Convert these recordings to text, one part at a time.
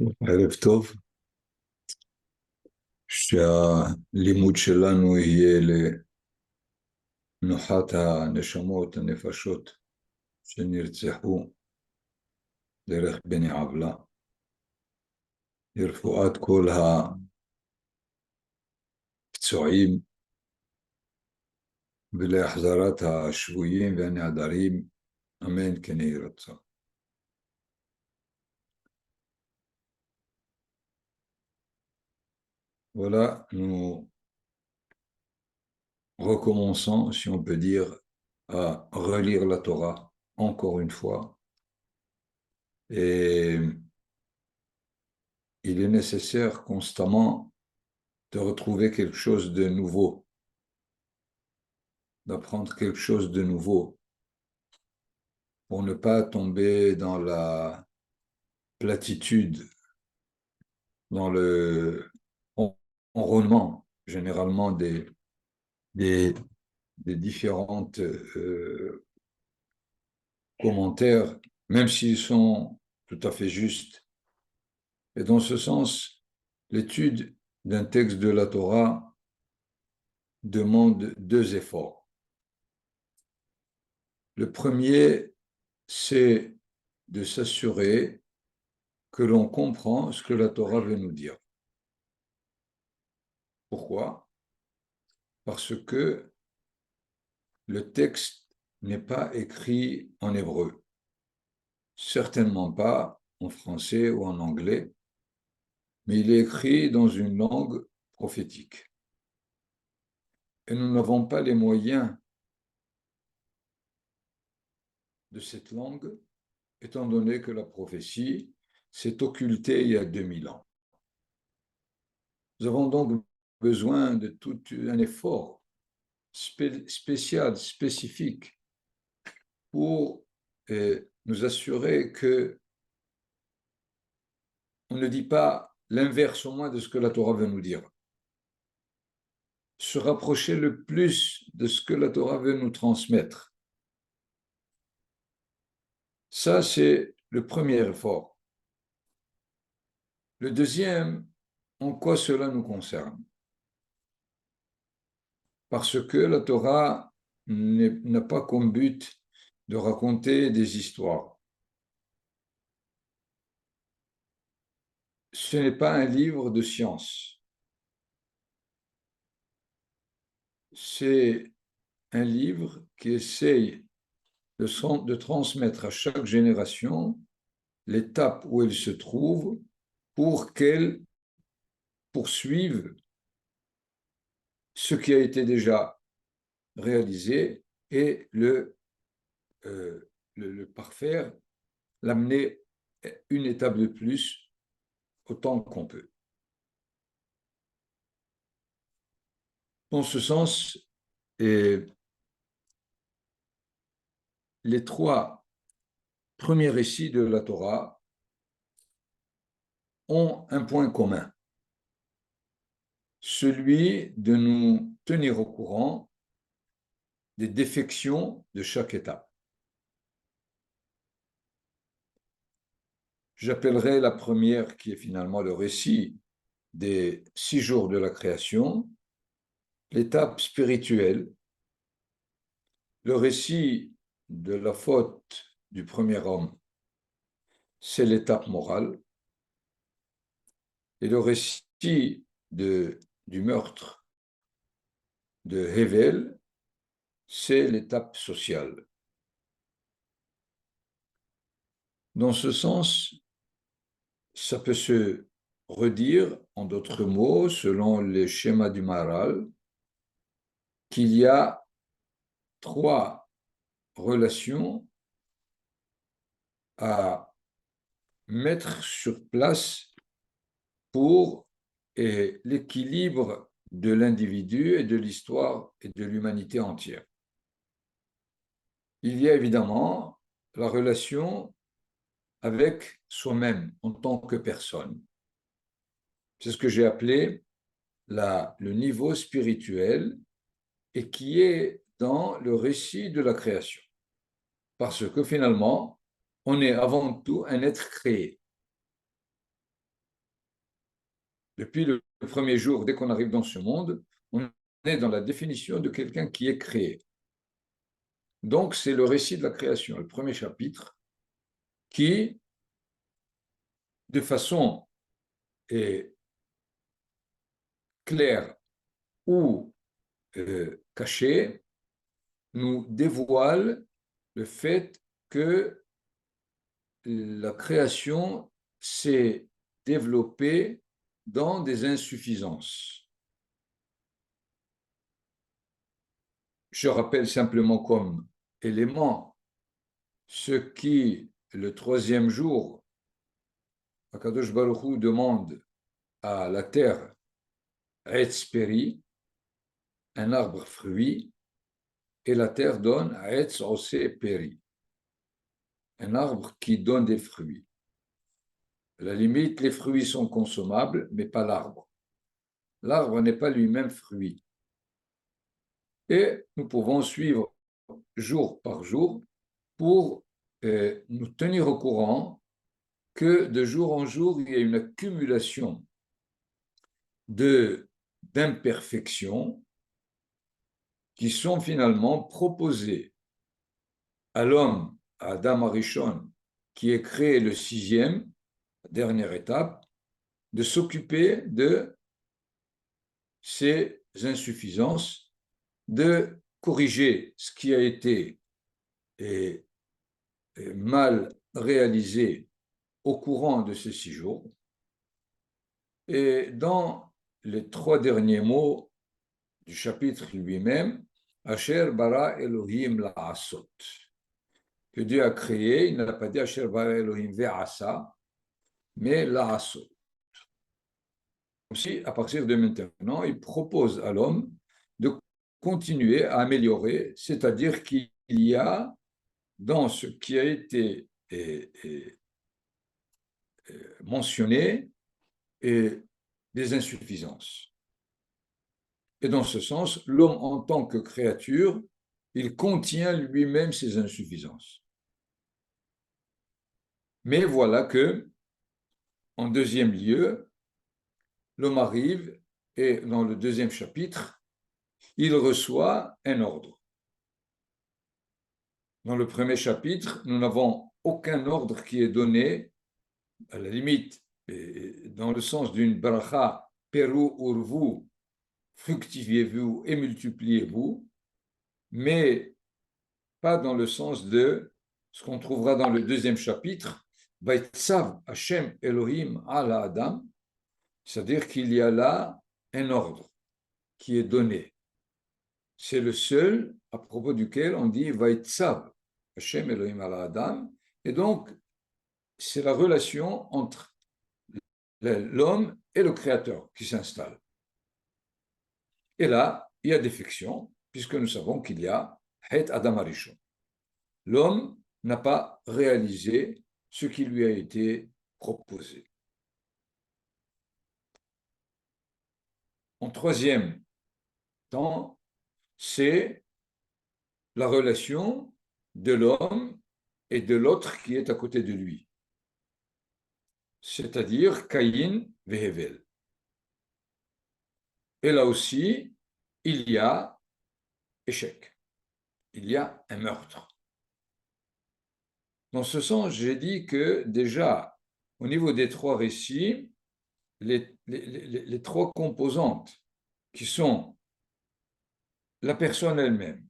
ערב טוב, שהלימוד שלנו יהיה למנוחת הנשמות, הנפשות שנרצחו דרך בני עוולה, לרפואת כל הפצועים ולהחזרת השבויים והנעדרים, אמן כן יהי רצון. Voilà, nous recommençons, si on peut dire, à relire la Torah encore une fois. Et il est nécessaire constamment de retrouver quelque chose de nouveau, d'apprendre quelque chose de nouveau, pour ne pas tomber dans la platitude, dans le enrôlement généralement des, des différentes commentaires, même s'ils sont tout à fait justes. Et dans ce sens, l'étude d'un texte de la Torah demande deux efforts. Le premier, c'est de s'assurer que l'on comprend ce que la Torah veut nous dire. Pourquoi? Parce que le texte n'est pas écrit en hébreu, certainement pas en français ou en anglais, mais il est écrit dans une langue prophétique. Et nous n'avons pas les moyens de cette langue, étant donné que la prophétie s'est occultée il y a 2000 ans. Nous avons donc besoin de tout un effort spécial, spécifique, pour nous assurer que on ne dit pas l'inverse au moins de ce que la Torah veut nous dire. Se rapprocher le plus de ce que la Torah veut nous transmettre. Ça, c'est le premier effort. Le deuxième, en quoi cela nous concerne? Parce que la Torah n'a pas comme but de raconter des histoires. Ce n'est pas un livre de science. C'est un livre qui essaye de transmettre à chaque génération l'étape où elle se trouve pour qu'elle poursuive ce qui a été déjà réalisé et le parfaire, l'amener une étape de plus autant qu'on peut. Dans ce sens, les trois premiers récits de la Torah ont un point commun, celui de nous tenir au courant des défections de chaque étape. J'appellerai la première, qui est finalement le récit des 6 jours de la création, l'étape spirituelle, le récit de la faute du premier homme, c'est l'étape morale, et le récit du meurtre de Hevel, c'est l'étape sociale. Dans ce sens, ça peut se redire, en d'autres mots, selon les schémas du Maharal, qu'il y a 3 relations à mettre sur place pour l'équilibre de l'individu et de l'histoire et de l'humanité entière. Il y a évidemment la relation avec soi-même en tant que personne. C'est ce que j'ai appelé le niveau spirituel et qui est dans le récit de la création. Parce que finalement, on est avant tout un être créé. Depuis le premier jour, dès qu'on arrive dans ce monde, on est dans la définition de quelqu'un qui est créé. Donc, c'est le récit de la création, le premier chapitre, qui, de façon claire ou cachée, nous dévoile le fait que la création s'est développée dans des insuffisances. Je rappelle simplement comme élément ce qui, le troisième jour, Akadosh Baruch Hu demande à la terre Etz Peri, un arbre fruit, et la terre donne Etz Ose Peri, un arbre qui donne des fruits. À la limite, les fruits sont consommables, mais pas l'arbre. L'arbre n'est pas lui-même fruit. Et nous pouvons suivre jour par jour pour nous tenir au courant que de jour en jour, il y a une accumulation d'imperfections qui sont finalement proposées à l'homme, à Adam Arishon, qui est créé le sixième, dernière étape, de s'occuper de ces insuffisances, de corriger ce qui a été mal réalisé au courant de ces 6 jours. Et dans les 3 derniers mots du chapitre lui-même, Asher bara Elohim la'asot, que Dieu a créé, il n'a pas dit Asher bara Elohim ve'asa, mais la'asot. Aussi, à partir de maintenant, il propose à l'homme de continuer à améliorer, c'est-à-dire qu'il y a dans ce qui a été mentionné des insuffisances. Et dans ce sens, l'homme en tant que créature, il contient lui-même ses insuffisances. Mais voilà que, en deuxième lieu, l'homme arrive et dans le deuxième chapitre, il reçoit un ordre. Dans le premier chapitre, nous n'avons aucun ordre qui est donné, à la limite, dans le sens d'une bracha, peru urvu, fructifiez-vous et multipliez-vous, mais pas dans le sens de ce qu'on trouvera dans le deuxième chapitre, Vaitzav Hashem Elohim ala Adam, c'est-à-dire qu'il y a là un ordre qui est donné. C'est le seul à propos duquel on dit Vaitzav Hashem Elohim ala Adam, et donc c'est la relation entre l'homme et le Créateur qui s'installe. Et là, il y a défection, puisque nous savons qu'il y a Het Adam Arishon. L'homme n'a pas réalisé ce qui lui a été proposé. En troisième temps, c'est la relation de l'homme et de l'autre qui est à côté de lui, c'est-à-dire Caïn et Hevel. Et là aussi, il y a échec, il y a un meurtre. Dans ce sens, j'ai dit que déjà, au niveau des 3 récits, les 3 composantes qui sont la personne elle-même,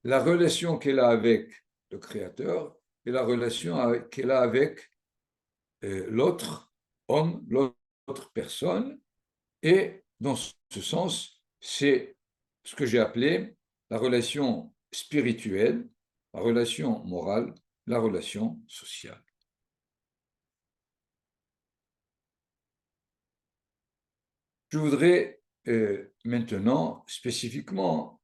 la relation qu'elle a avec le Créateur et la relation qu'elle a avec l'autre homme, l'autre personne. Et dans ce sens, c'est ce que j'ai appelé la relation spirituelle, la relation morale, la relation sociale. Je voudrais maintenant spécifiquement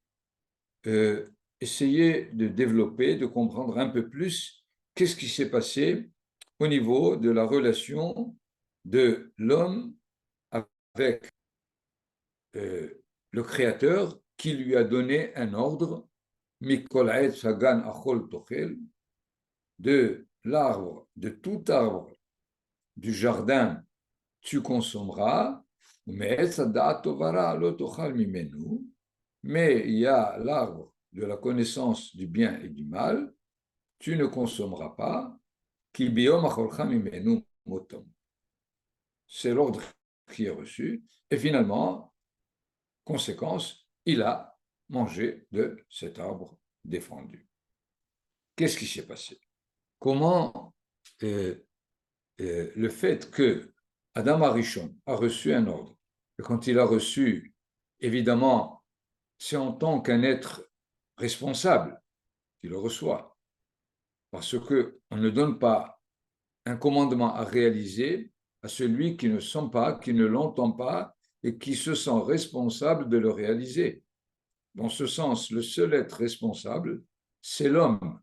essayer de développer, de comprendre un peu plus qu'est-ce qui s'est passé au niveau de la relation de l'homme avec le Créateur qui lui a donné un ordre, Mikol Sagan Achol Tochel, de l'arbre, de tout arbre du jardin, tu consommeras, Mais il y a l'arbre de la connaissance du bien et du mal, tu ne consommeras pas, c'est l'ordre qui est reçu, et finalement, conséquence, il a mangé de cet arbre défendu. Qu'est-ce qui s'est passé? Comment le fait que Adam Arishon a reçu un ordre, et quand il a reçu, évidemment, c'est en tant qu'un être responsable qu'il le reçoit, parce qu'on ne donne pas un commandement à réaliser à celui qui ne sent pas, qui ne l'entend pas et qui se sent responsable de le réaliser. Dans ce sens, le seul être responsable, c'est l'homme.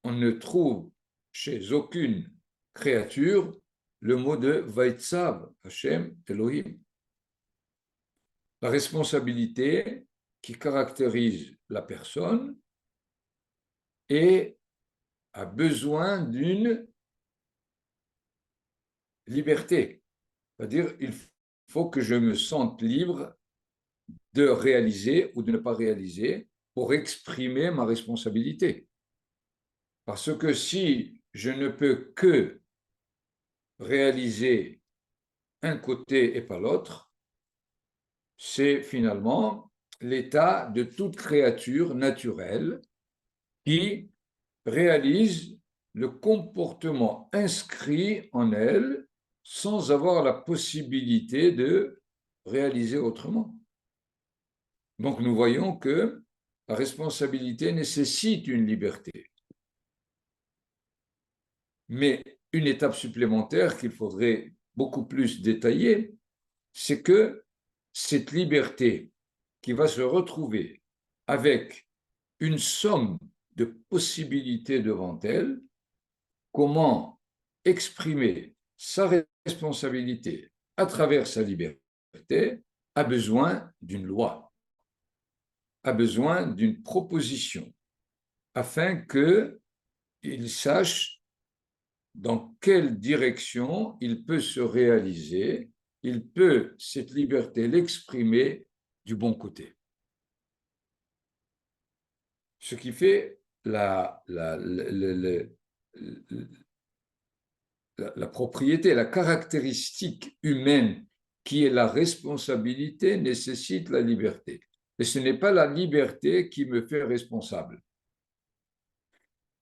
On ne trouve chez aucune créature le mot de Vaitzav, Hashem, Elohim. La responsabilité qui caractérise la personne et a besoin d'une liberté. C'est-à-dire, il faut que je me sente libre de réaliser ou de ne pas réaliser pour exprimer ma responsabilité. Parce que si je ne peux que réaliser un côté et pas l'autre, c'est finalement l'état de toute créature naturelle qui réalise le comportement inscrit en elle sans avoir la possibilité de réaliser autrement. Donc nous voyons que la responsabilité nécessite une liberté. Mais une étape supplémentaire qu'il faudrait beaucoup plus détailler, c'est que cette liberté qui va se retrouver avec une somme de possibilités devant elle, comment exprimer sa responsabilité à travers sa liberté, a besoin d'une loi, a besoin d'une proposition, afin qu'il sache dans quelle direction il peut se réaliser, il peut, cette liberté, l'exprimer du bon côté. Ce qui fait la propriété, la caractéristique humaine qui est la responsabilité nécessite la liberté. Et ce n'est pas la liberté qui me fait responsable.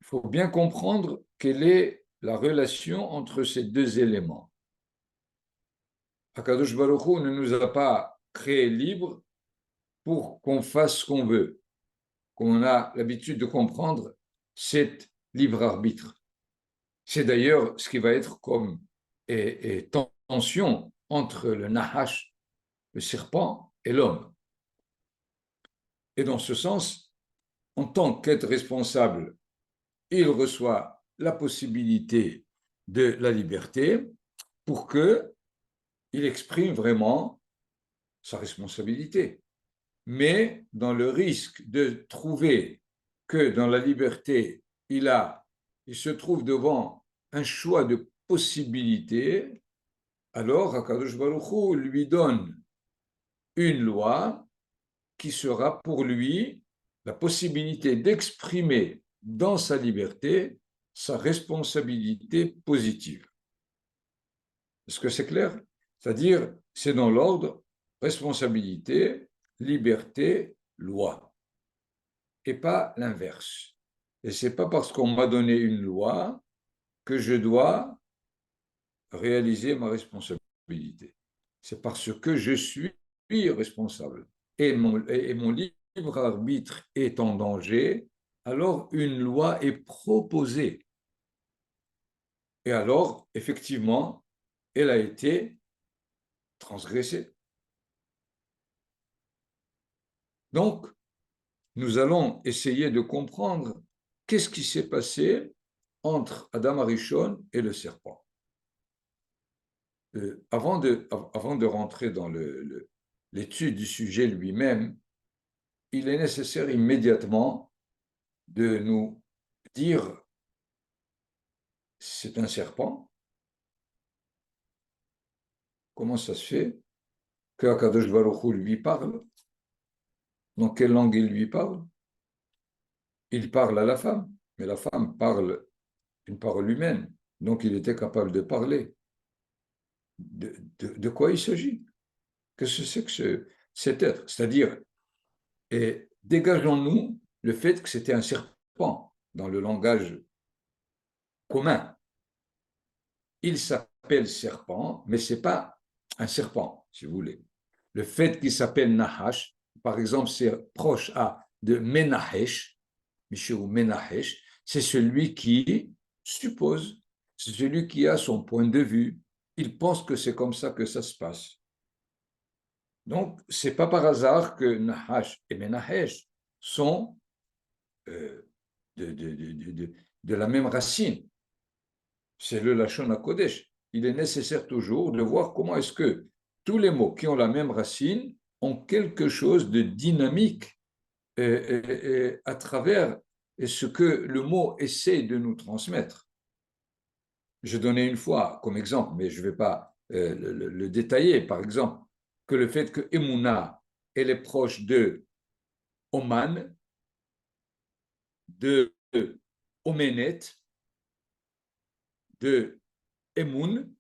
Il faut bien comprendre quelle est la relation entre ces deux éléments. Akadosh Baruch Hu ne nous a pas créés libres pour qu'on fasse ce qu'on veut. Comme on a l'habitude de comprendre, c'est libre arbitre. C'est d'ailleurs ce qui va être comme tension entre le Nahash, le serpent, et l'homme. Et dans ce sens, en tant qu'être responsable, il reçoit la possibilité de la liberté pour qu'il exprime vraiment sa responsabilité. Mais dans le risque de trouver que dans la liberté, il se trouve devant un choix de possibilités, alors Akadosh Baruch Hu lui donne une loi qui sera pour lui la possibilité d'exprimer dans sa liberté sa responsabilité positive. Est-ce que c'est clair? C'est-à-dire, c'est dans l'ordre responsabilité, liberté, loi, et pas l'inverse. Et ce n'est pas parce qu'on m'a donné une loi que je dois réaliser ma responsabilité. C'est parce que je suis responsable. Et mon libre arbitre est en danger, alors une loi est proposée. Et alors, effectivement, elle a été transgressée. Donc, nous allons essayer de comprendre qu'est-ce qui s'est passé entre Adam Arishon et le serpent. Avant de rentrer dans l'étude du sujet lui-même, il est nécessaire immédiatement de nous dire c'est un serpent, comment ça se fait, que Akadosh Baruch Hu lui parle. Dans quelle langue il lui parle? Il parle à la femme, mais la femme parle une parole humaine. Donc il était capable de parler. De quoi il s'agit? Qu'est-ce que c'est que cet être? C'est-à-dire, et dégageons-nous le fait que c'était un serpent dans le langage commun. Il s'appelle serpent, mais ce n'est pas un serpent, si vous voulez. Le fait qu'il s'appelle Nahash, par exemple, c'est proche de Menahesh, Michel Menahesh, c'est celui qui suppose, c'est celui qui a son point de vue. Il pense que c'est comme ça que ça se passe. Donc, ce n'est pas par hasard que Nahash et Menahesh sont euh, de la même racine. C'est le Lachon HaKodesh. Il est nécessaire toujours de voir comment est-ce que tous les mots qui ont la même racine ont quelque chose de dynamique à travers ce que le mot essaie de nous transmettre. Je donnais une fois comme exemple, mais je ne vais pas le détailler, par exemple, que le fait que Emouna, elle est proche de Oman, de Omenet, de Emoun,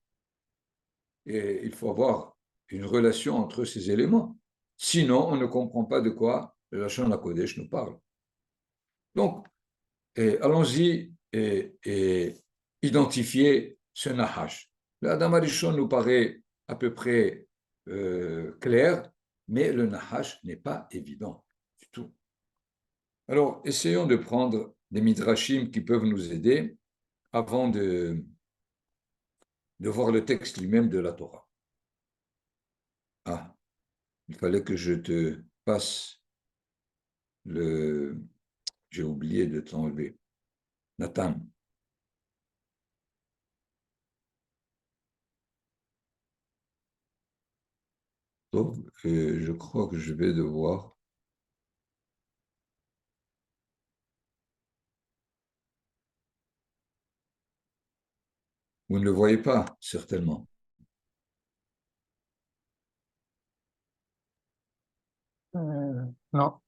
et il faut avoir une relation entre ces éléments. Sinon, on ne comprend pas de quoi le Lachon HaKodesh nous parle. Donc, allons-y et identifier ce Nahash. Le Adam Arishon nous paraît à peu près clair, mais le Nahash n'est pas évident du tout. Alors, essayons de prendre des midrashim qui peuvent nous aider avant de voir le texte lui-même de la Torah. Ah, il fallait que je te passe le... J'ai oublié de t'enlever. Nathan. Donc, je crois que je vais devoir... Vous ne le voyez pas, certainement. Non.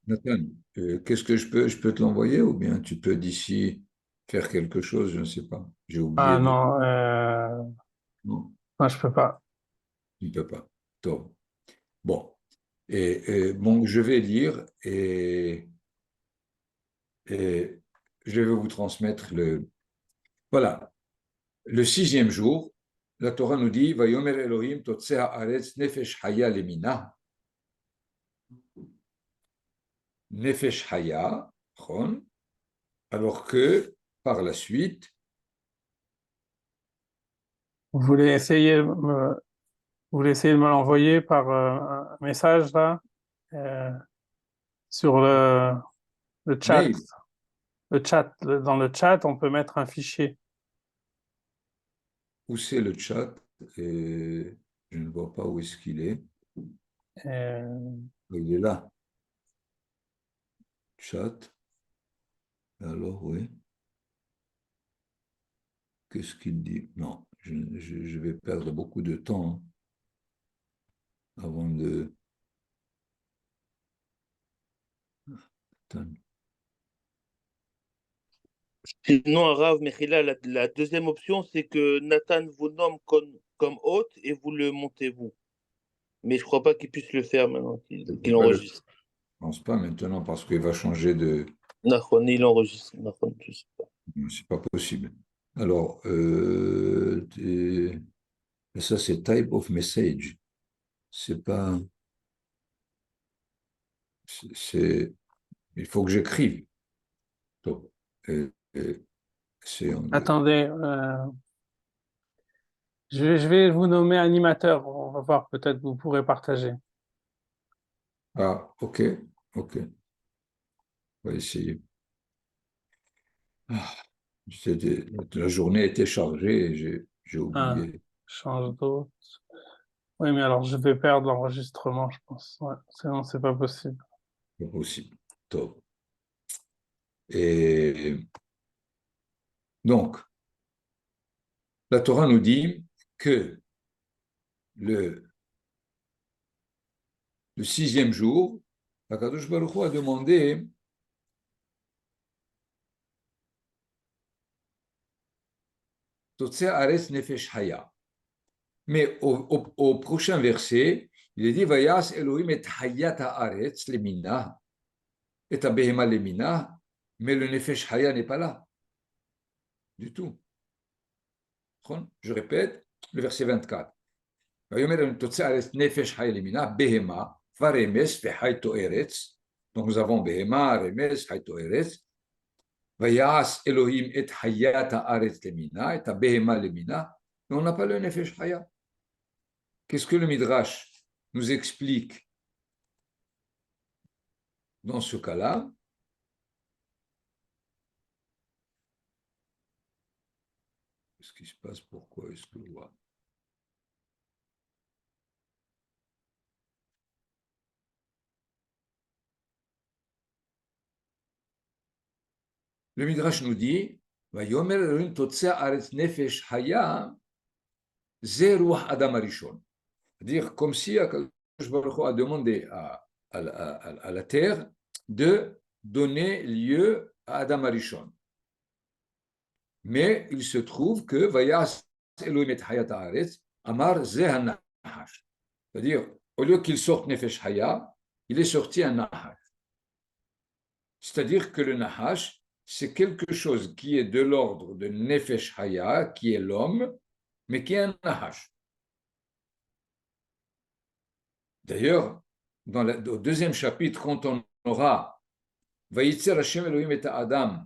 Nathan, qu'est-ce que je peux te l'envoyer ou bien tu peux d'ici faire quelque chose, je ne sais pas. J'ai oublié Ah de... non, Non, non, je peux pas. tu ne peux pas. Donc, bon. Bon, je vais lire et je vais vous transmettre le... Voilà. Le sixième jour, la Torah nous dit Vayomer Elohim totsea haaretz nefesh haya lemina. Nefesh haya, alors que par la suite, Vous voulez essayer, vous voulez essayer de me l'envoyer par un message là, euh, sur le chat. mail, Dans le chat, on peut mettre un fichier. où c'est le chat et je ne vois pas où est-ce qu'il est. Euh, Il est là, chat. Alors, oui. Qu'est-ce qu'il dit? Non, je vais perdre beaucoup de temps avant de... Attends. Sinon, Rav Mechila, la deuxième option, c'est que Nathan vous nomme comme hôte et vous le montez vous. Mais je crois pas qu'il puisse le faire maintenant qu'il Je enregistre. ne pense pas maintenant parce qu'il va changer de... Nahon, il enregistre. Nahon, je sais pas. C'est pas possible. Alors, ça c'est type of message. C'est pas... C'est... Il faut que j'écrive. Donc, c'est... attendez, je vais vous nommer animateur. On va voir, peut-être vous pourrez partager. Ah, ok, ok. On va essayer. Ah, la journée était chargée et j'ai Ah, oublié. change d'autre. Oui, mais alors je vais perdre l'enregistrement, je pense. Ouais, sinon, c'est pas possible. Pas possible. Top. Et donc, la Torah nous dit que le le 6e jour, Akadosh Baruch Hu a demandé Totseh Aretz Nefesh Haya. Mais au prochain verset, il est dit Vayas Elohim et Hayat Haaretz Lemina, et Behema Lemina, mais le Nefesh Haya n'est pas là du tout. Je répète, le verset 24. Nefesh Haya Lemina, Behema, Varemes, Vehaito Eretz. Donc nous avons Behema, Remes, Haito Eretz. Vayas Elohim et Hayat Haaretz Lemina, et Behema Lemina. Mais on n'a pas le Nefesh Haya. Qu'est-ce que le Midrash nous explique dans ce cas-là? Qu'est-ce qui se passe? Pourquoi est-ce que je vois? Le Midrash nous dit Vayomer Elohim Totseh Aretz Nefesh Haya Ze Ruach Adam Arishon. C'est-à-dire comme si Akadosh Baruch Hu a demandé à la terre de donner lieu à Adam Arishon. Mais il se trouve que Vayas Elohim et Hayat Haaretz Amar Ze HaNahash. C'est-à-dire, au lieu qu'il sorte Nefesh Haya, il est sorti un Nahash. C'est-à-dire que le Nahash, c'est quelque chose qui est de l'ordre de Nefesh Haya, qui est l'homme, mais qui est un Nahash. D'ailleurs, au 2e chapitre, quand on aura Vayitzer Hashem Elohim et Adam,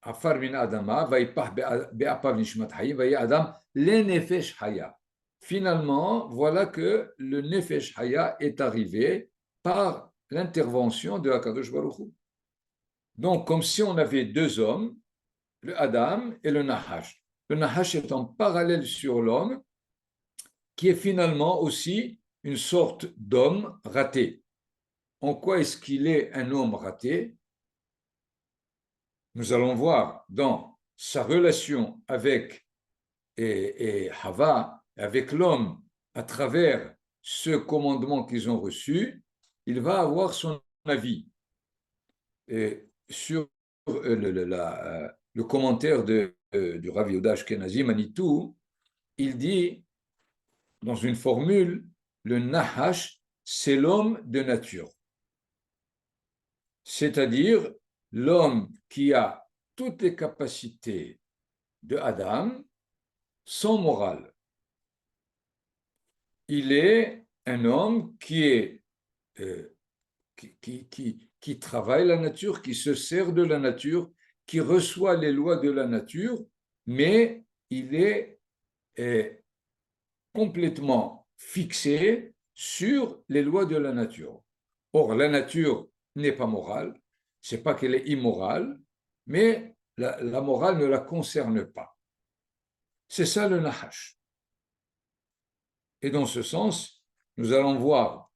Afar min Adama, Vayipach be'apav nishmat hayim, Vayi Adam, le Nefesh Haya. Finalement, voilà que le Nefesh Haya est arrivé par l'intervention de Akadosh Baruch Hu. Donc, comme si on avait 2 hommes, le Adam et le Nahash. Le Nahash est en parallèle sur l'homme, qui est finalement aussi une sorte d'homme raté. En quoi est-ce qu'il est un homme raté? Nous allons voir dans sa relation avec et Hava, avec l'homme, à travers ce commandement qu'ils ont reçu, il va avoir son avis. Et sur le commentaire du Rav Yehuda Ashkenazi Manitou, il dit, dans une formule, le Nahash, c'est l'homme de nature. C'est-à-dire l'homme qui a toutes les capacités de Adam, sans morale. Il est un homme qui travaille la nature, qui se sert de la nature, qui reçoit les lois de la nature, mais il est complètement fixé sur les lois de la nature. Or, la nature n'est pas morale, c'est pas qu'elle est immorale, mais la morale ne la concerne pas. C'est ça le Nahash. Et dans ce sens, nous allons voir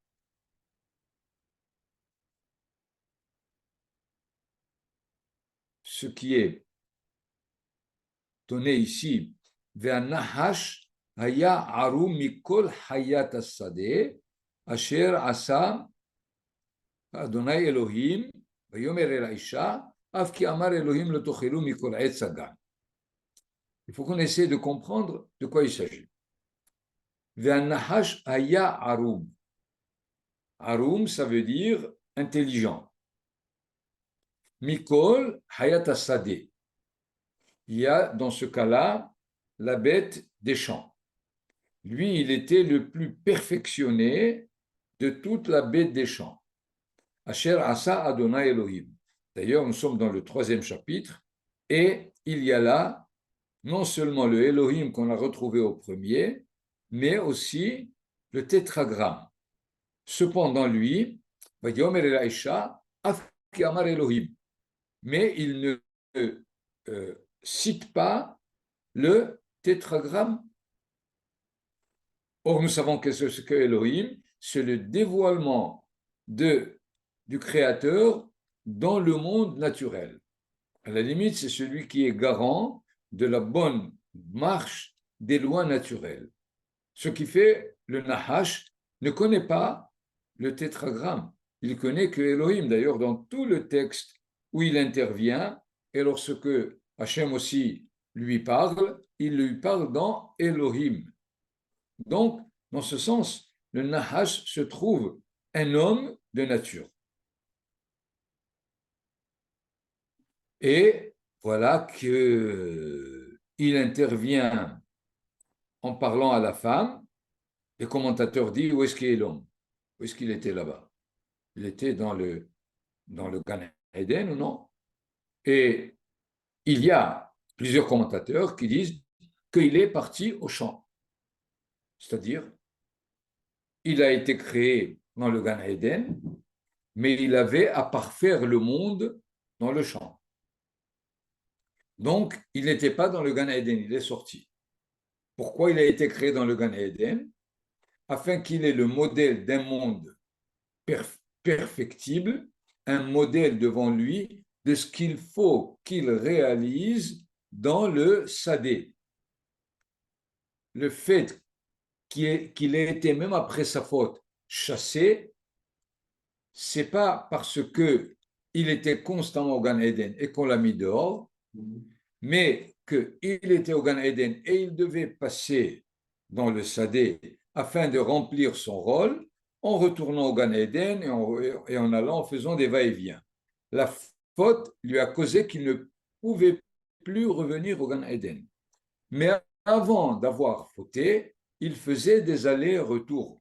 ce qui est donné ici. Ve'anahash haya arum mikol hayat as-sadeh asher asa Adonai Elohim vayomer el Aisha af ki amar Elohim lo tochelu mikol etz hagan. Il faut qu'on essaie de comprendre de quoi il s'agit. Ve'anahash haya arum. Arum, ça veut dire intelligent. Mikol hayat as-sadeh. Il y a dans ce cas-là la bête des champs. Lui, il était le plus perfectionné de toute la bête des champs. Asher asa Adonai Elohim. D'ailleurs, nous sommes dans le 3e chapitre et il y a là non seulement le Elohim qu'on a retrouvé au premier, mais aussi le tétragramme. Cependant, lui, Vayomer el Aisha, af ki amar Elohim. Mais il ne cite pas le tétragramme. Or, nous savons que ce que Elohim, c'est le dévoilement du Créateur dans le monde naturel. À la limite, c'est celui qui est garant de la bonne marche des lois naturelles. Ce qui fait, le Nahash ne connaît pas le tétragramme. Il connaît que Elohim. D'ailleurs, dans tout le texte où il intervient, et lorsque Hachem aussi lui parle, il lui parle dans Elohim. Donc, dans ce sens, le Nahash se trouve un homme de nature. Et voilà qu'il intervient en parlant à la femme. Les commentateurs disent, où est-ce qu'il est l'homme? Où est-ce qu'il était là-bas? Il était dans le Gan Eden ou non? Et il y a plusieurs commentateurs qui disent qu'il est parti au champ. C'est-à-dire, il a été créé dans le Gan Eden, mais il avait à parfaire le monde dans le champ. Donc, il n'était pas dans le Gan Eden, il est sorti. Pourquoi il a été créé dans le Gan Eden? Afin qu'il ait le modèle d'un monde perfectible, un modèle devant lui de ce qu'il faut qu'il réalise dans le Sadé. Le fait qu'il ait été, même après sa faute, chassé, c'est pas parce que il était constamment au Gan Eden et qu'on l'a mis dehors, mais qu'il était au Gan Eden et il devait passer dans le Sadé afin de remplir son rôle en retournant au Gan Eden et en allant, en faisant des va-et-vient. La faute lui a causé qu'il ne pouvait plus revenir au Gan Eden. Mais avant d'avoir fauté, il faisait des allers-retours.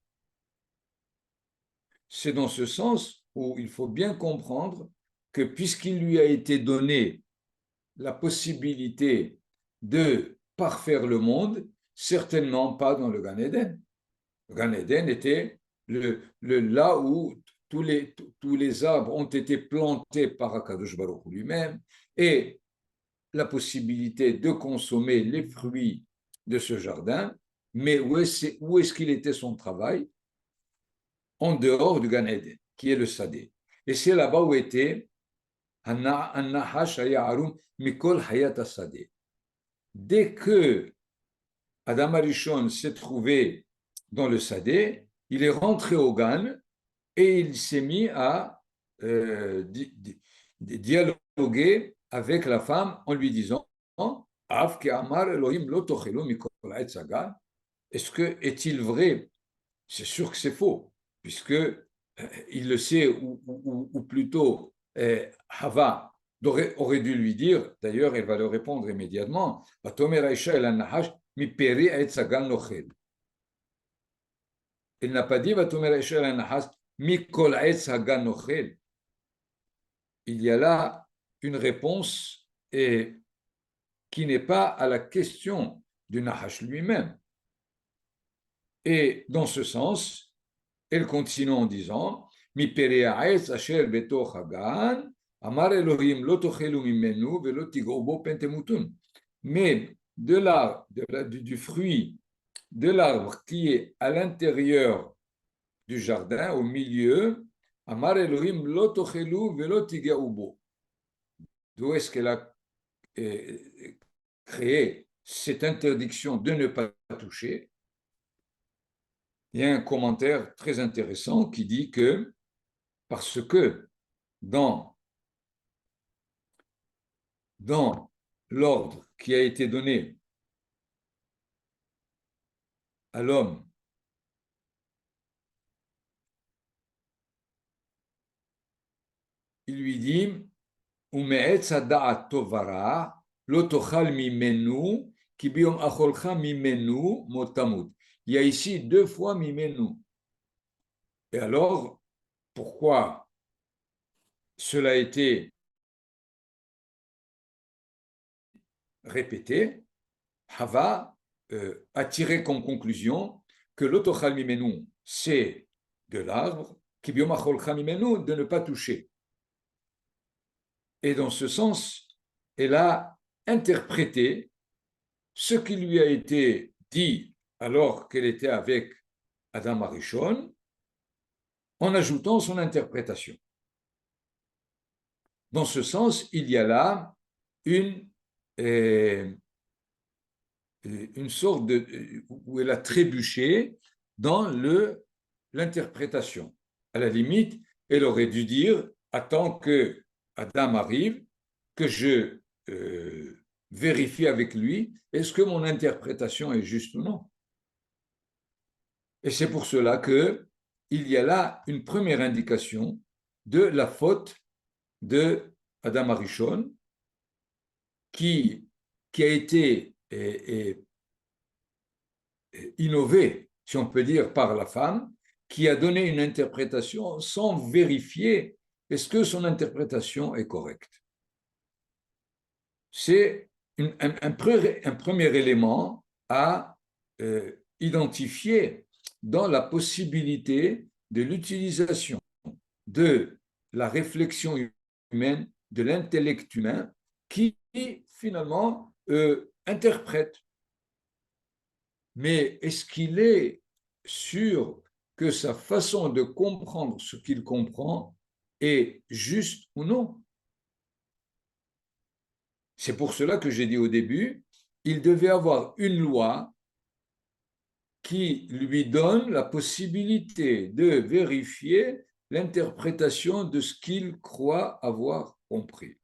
C'est dans ce sens où il faut bien comprendre que puisqu'il lui a été donné la possibilité de parfaire le monde, certainement pas dans le Gan Eden. Le Gan Eden était là où tous les arbres ont été plantés par Akadosh Baruch Hu lui-même et la possibilité de consommer les fruits de ce jardin, mais où est-ce qu'il était son travail? En dehors du Gan Eden, qui est le Sadé. Et c'est là-bas où était An-Nahash Hayaharum Mikol Hayat Sadé. Dès que Adam Arishon s'est trouvé dans le Sadé, il est rentré au Gan et il s'est mis à dialoguer avec la femme en lui disant est-il vrai? C'est sûr que c'est faux, puisque il le sait, ou plutôt Hava aurait dû lui dire, d'ailleurs elle va le répondre immédiatement, il n'a pas dit il y a là une réponse qui n'est pas à la question du Nahash lui-même. Et dans ce sens, elle continue en disant Mi pereaetz asher betoch hagan, amar Elohim lo tochelu mimenu velo tigou bo pentemutun. Mais du fruit de l'arbre qui est à l'intérieur du jardin, au milieu, amar Elohim lo tochelu velo tigou bo. D'où est-ce qu'elle a créé cette interdiction de ne pas toucher? Il y a un commentaire très intéressant qui dit que parce que dans l'ordre qui a été donné à l'homme il lui dit Ume'etz hada'at tovara lo tochal mimenu ki biyom acholcha mimenu motamut. Il y a ici 2 fois mimenu. Et alors, pourquoi cela a été répété? Hava a tiré comme conclusion que l'otochal mimenu, c'est de l'arbre, qui biyom acholcha mimenu, de ne pas toucher. Et dans ce sens, elle a interprété ce qui lui a été dit alors qu'elle était avec Adam Arishon, en ajoutant son interprétation. Dans ce sens, il y a là une sorte où elle a trébuché dans l'interprétation. À la limite, elle aurait dû dire, attends que Adam arrive, que je vérifie avec lui, est-ce que mon interprétation est juste ou non? Et c'est pour cela qu'il y a là une première indication de la faute de Adam Arishon qui a été innové, si on peut dire, par la femme, qui a donné une interprétation sans vérifier est-ce que son interprétation est correcte. C'est un premier élément à identifier dans la possibilité de l'utilisation de la réflexion humaine, de l'intellect humain, qui finalement interprète. Mais est-ce qu'il est sûr que sa façon de comprendre ce qu'il comprend est juste ou non? C'est pour cela que j'ai dit au début, il devait avoir une loi qui lui donne la possibilité de vérifier l'interprétation de ce qu'il croit avoir compris.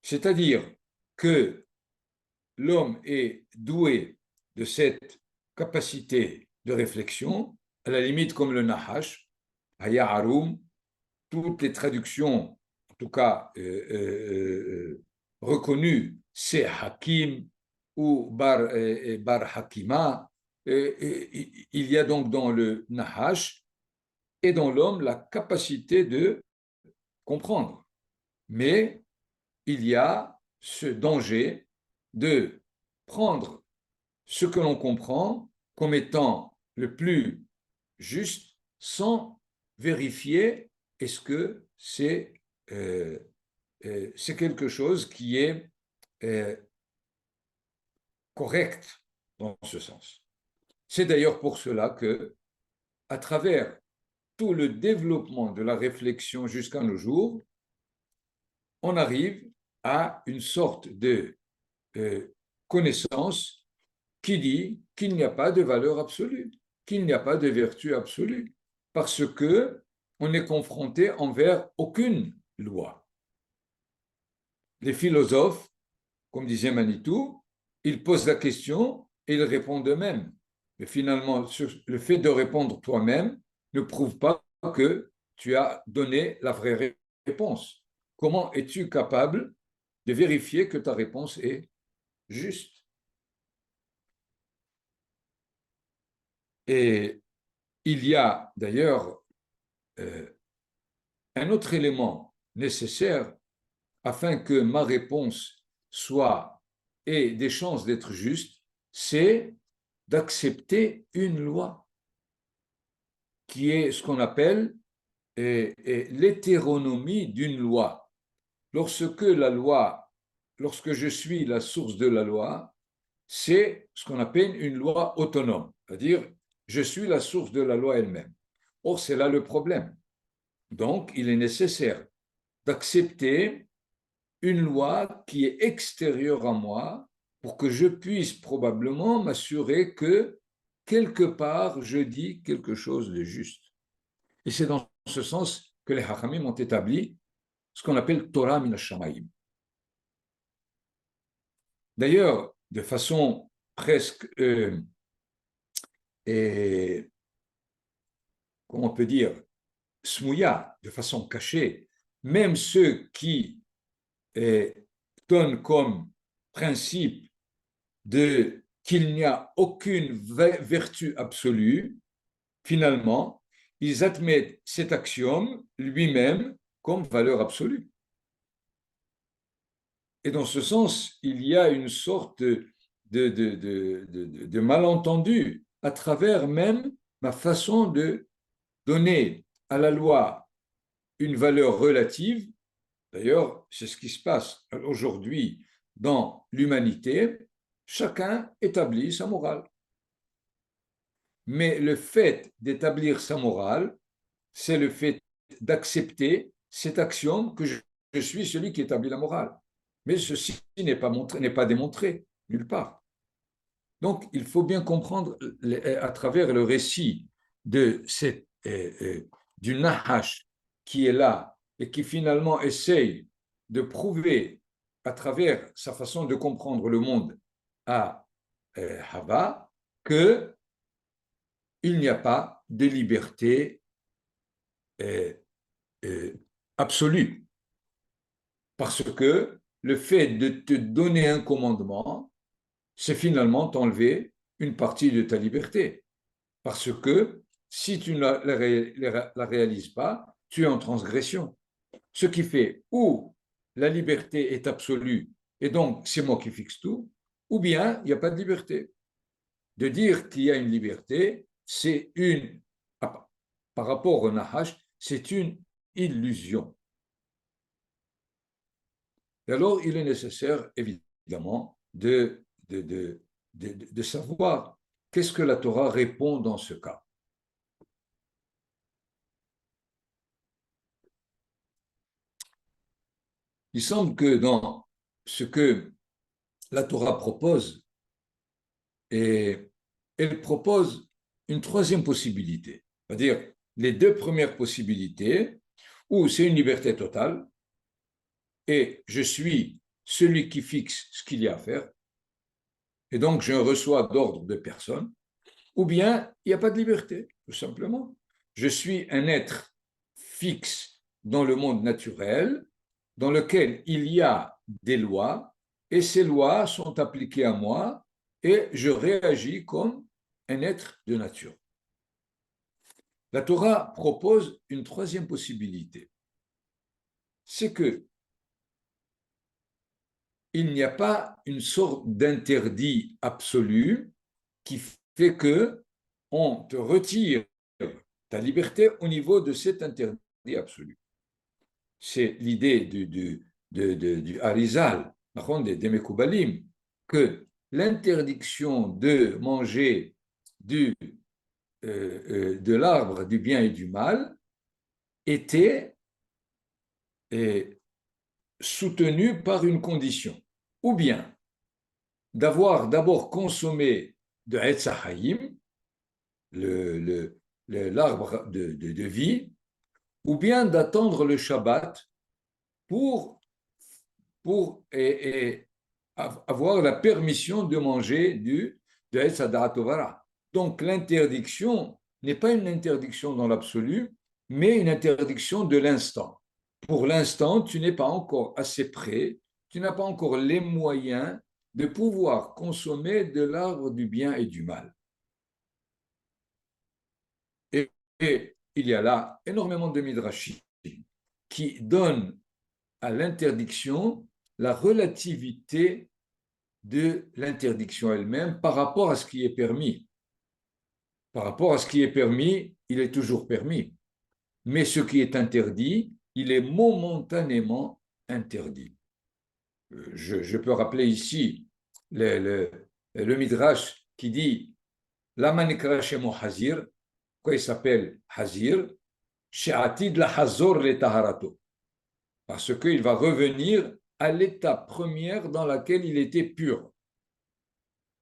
C'est-à-dire que l'homme est doué de cette capacité de réflexion, à la limite comme le Nahash, Haya Haroum, toutes les traductions, en tout cas reconnues, c'est Hakim ou Bar Hakima. Il y a donc dans le Nahash et dans l'homme la capacité de comprendre. Mais il y a ce danger de prendre ce que l'on comprend comme étant le plus juste sans vérifier est-ce que c'est quelque chose qui est correct dans ce sens. C'est d'ailleurs pour cela que, à travers tout le développement de la réflexion jusqu'à nos jours, on arrive à une sorte de connaissance qui dit qu'il n'y a pas de valeur absolue, qu'il n'y a pas de vertu absolue, parce que on est confronté envers aucune loi. Les philosophes, comme disait Manitou, ils posent la question et ils répondent eux-mêmes. Mais finalement, le fait de répondre toi-même ne prouve pas que tu as donné la vraie réponse. Comment es-tu capable de vérifier que ta réponse est juste? Et il y a d'ailleurs un autre élément nécessaire afin que ma réponse ait des chances d'être juste, c'est d'accepter une loi qui est ce qu'on appelle l'hétéronomie d'une loi. Lorsque je suis la source de la loi, c'est ce qu'on appelle une loi autonome, c'est-à-dire je suis la source de la loi elle-même. Or, c'est là le problème. Donc, il est nécessaire d'accepter une loi qui est extérieure à moi pour que je puisse probablement m'assurer que quelque part je dis quelque chose de juste. Et c'est dans ce sens que les Hachamim ont établi ce qu'on appelle Torah min ha-shamayim. D'ailleurs, de façon presque, comment on peut dire, smouya, de façon cachée, même ceux qui donnent comme principe qu'il n'y a aucune vertu absolue, finalement, ils admettent cet axiome lui-même comme valeur absolue. Et dans ce sens, il y a une sorte de malentendu à travers même ma façon de donner à la loi une valeur relative. D'ailleurs, c'est ce qui se passe aujourd'hui dans l'humanité. Chacun établit sa morale. Mais le fait d'établir sa morale, c'est le fait d'accepter cet axiome que je suis celui qui établit la morale. Mais ceci n'est pas démontré nulle part. Donc, il faut bien comprendre à travers le récit du Nahash qui est là et qui finalement essaye de prouver à travers sa façon de comprendre le monde à Hava qu'il n'y a pas de liberté absolue. Parce que le fait de te donner un commandement, c'est finalement t'enlever une partie de ta liberté. Parce que si tu ne la réalises pas, tu es en transgression. Ce qui fait ou la liberté est absolue et donc c'est moi qui fixe tout, ou bien il n'y a pas de liberté. De dire qu'il y a une liberté, c'est par rapport au Nahash, c'est une illusion. Et alors, il est nécessaire, évidemment, de savoir qu'est-ce que la Torah répond dans ce cas. Il semble que dans ce que la Torah propose, elle propose une troisième possibilité, c'est-à-dire les deux premières possibilités, où c'est une liberté totale, et je suis celui qui fixe ce qu'il y a à faire, et donc je reçois d'ordre de personne, ou bien il n'y a pas de liberté, tout simplement. Je suis un être fixe dans le monde naturel, dans lequel il y a des lois, et ces lois sont appliquées à moi, et je réagis comme un être de nature. La Torah propose une troisième possibilité. C'est que il n'y a pas une sorte d'interdit absolu qui fait que on te retire ta liberté au niveau de cet interdit absolu. C'est l'idée du Harizal, des Mekoubalim, que l'interdiction de manger de l'arbre du bien et du mal était soutenue par une condition, ou bien d'avoir d'abord consommé de Etz Haïm, l'arbre de vie, ou bien d'attendre le Shabbat pour avoir la permission de manger de Etz Hadarat Tovara. Donc l'interdiction n'est pas une interdiction dans l'absolu, mais une interdiction de l'instant. Pour l'instant, tu n'es pas encore assez près, tu n'as pas encore les moyens de pouvoir consommer de l'arbre du bien et du mal. Et il y a là énormément de midrashim qui donnent à l'interdiction la relativité de l'interdiction elle-même par rapport à ce qui est permis. Par rapport à ce qui est permis, il est toujours permis. Mais ce qui est interdit, il est momentanément interdit. Je peux rappeler ici le midrash qui dit Lama nikra shemo hazir, quoi il s'appelle hazir, she'atid la hazor le taharato, parce qu'il va revenir à l'état première dans laquelle il était pur.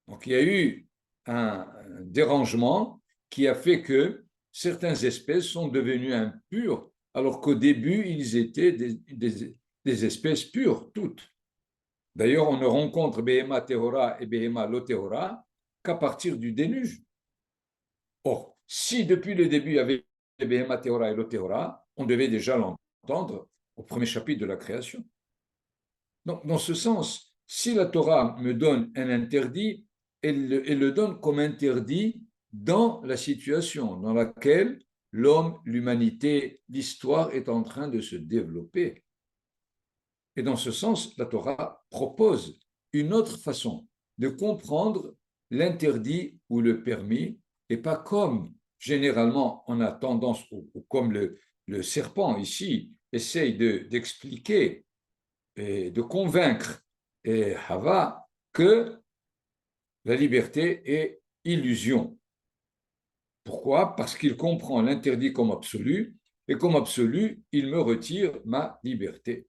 Donc il y a eu un dérangement qui a fait que certaines espèces sont devenues impures, alors qu'au début, ils étaient des espèces pures, toutes. D'ailleurs, on ne rencontre Behema Tehora et Behema Lotehora qu'à partir du déluge. Or, si depuis le début il y avait Behema Tehora et Lotehora, on devait déjà l'entendre au premier chapitre de la création. Donc, dans ce sens, si la Torah me donne un interdit, elle le donne comme interdit dans la situation dans laquelle l'homme, l'humanité, l'histoire est en train de se développer. Et dans ce sens, la Torah propose une autre façon de comprendre l'interdit ou le permis, et pas comme généralement on a tendance, ou comme le serpent ici essaye d'expliquer et de convaincre Hava que la liberté est illusion. Pourquoi? Parce qu'il comprend l'interdit comme absolu, et comme absolu, il me retire ma liberté.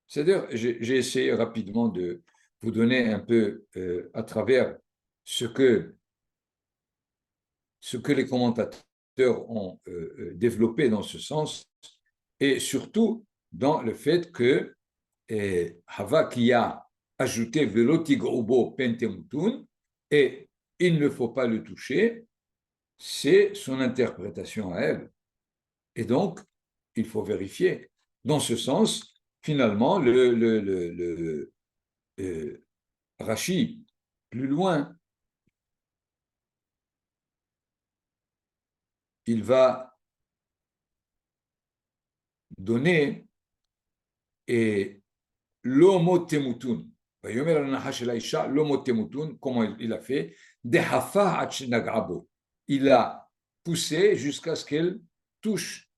C'est-à-dire, j'ai essayé rapidement de vous donner un peu à travers ce ce que les commentateurs ont développé dans ce sens, et surtout dans le fait que Hava qui a ajouté Veloti Grobo Pentemutun, et il ne faut pas le toucher, c'est son interprétation à elle. Et donc, il faut vérifier. Dans ce sens, finalement, Rashi, plus loin, il va donner et l'homotemutun. Comment il a fait? Il a poussé jusqu'à ce qu'elle touche.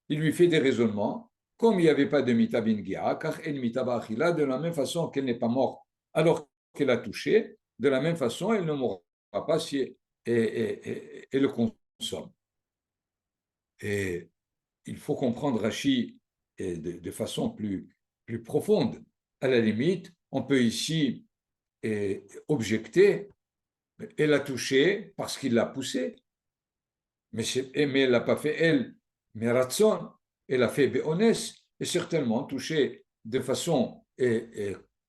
Il lui fait des raisonnements. Comme il n'y avait pas de mita bingia, de la même façon qu'elle n'est pas morte alors qu'elle a touché, de la même façon, elle ne mourra pas si elle le consomme. Et il faut comprendre Rashi de façon plus profonde. À la limite, on peut ici objecter, elle a touché parce qu'il l'a poussé, mais elle l'a pas fait elle, mais Ratson, elle a fait Béonès, et certainement toucher de façon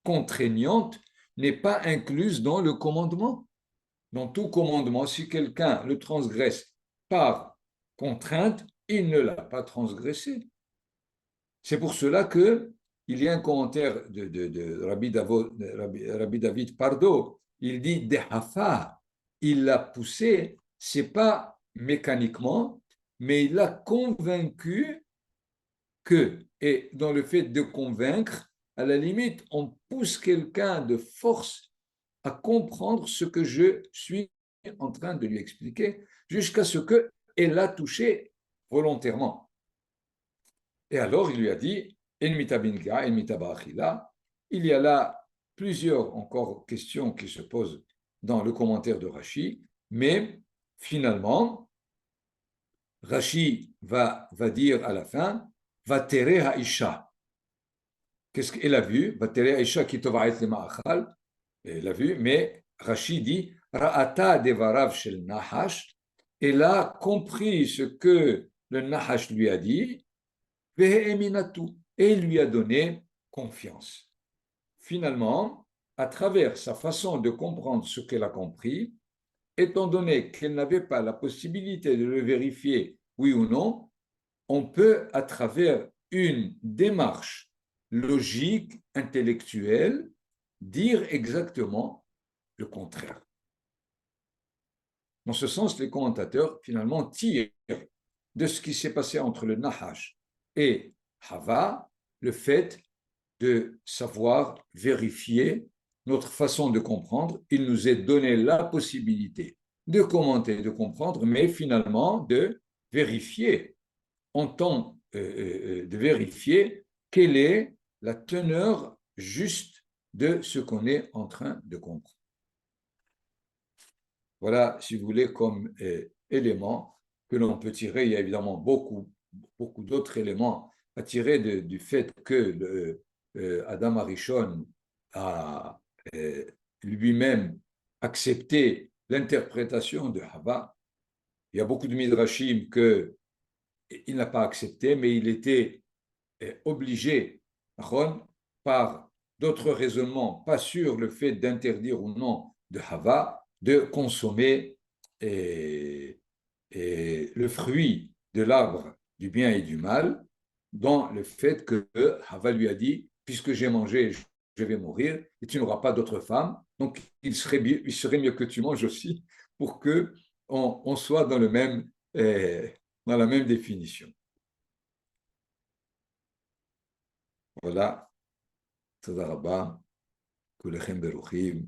contraignante n'est pas incluse dans le commandement. Dans tout commandement, si quelqu'un le transgresse par contrainte, il ne l'a pas transgressé. C'est pour cela qu'il y a un commentaire de Rabbi David Pardo. Il dit Dehafa, il l'a poussé, c'est pas mécaniquement, mais il l'a convaincu que, et dans le fait de convaincre, à la limite, on pousse quelqu'un de force à comprendre ce que je suis en train de lui expliquer, jusqu'à ce qu'elle l'a touché volontairement. Et alors, il lui a dit, il y a là plusieurs encore questions qui se posent dans le commentaire de Rashi, mais finalement, Rashi va dire à la fin, va tere haisha. Qu'est-ce qu'elle a vu? Va tere haisha ki tova'et le ma'achal. Elle a vu, mais Rashi dit, ra'ata devarav shel nahash. Elle a compris ce que le nahash lui a dit, et il lui a donné confiance. Finalement, à travers sa façon de comprendre ce qu'elle a compris, étant donné qu'elle n'avait pas la possibilité de le vérifier, oui ou non, on peut, à travers une démarche logique, intellectuelle, dire exactement le contraire. Dans ce sens, les commentateurs, finalement, tirent de ce qui s'est passé entre le Nahash et Hava, le fait de savoir vérifier notre façon de comprendre. Il nous est donné la possibilité de commenter, de comprendre, mais finalement de vérifier, en temps de vérifier quelle est la teneur juste de ce qu'on est en train de comprendre. Voilà, si vous voulez, comme élément que l'on peut tirer. Il y a évidemment beaucoup d'autres éléments à tirer du fait que Adam Arishon a lui-même accepté l'interprétation de Hava. Il y a beaucoup de midrashim qu'il n'a pas accepté, mais il était obligé par d'autres raisonnements, pas sur le fait d'interdire ou non de Hava, de consommer le fruit de l'arbre du bien et du mal, dans le fait que Hava lui a dit, puisque j'ai mangé, je vais mourir, et tu n'auras pas d'autre femme, donc il serait mieux que tu manges aussi, pour qu'on soit dans dans la même définition. Voilà. Toda Rabba, Kulechem Beruchim.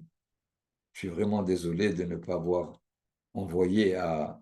Je suis vraiment désolé de ne pas avoir envoyé à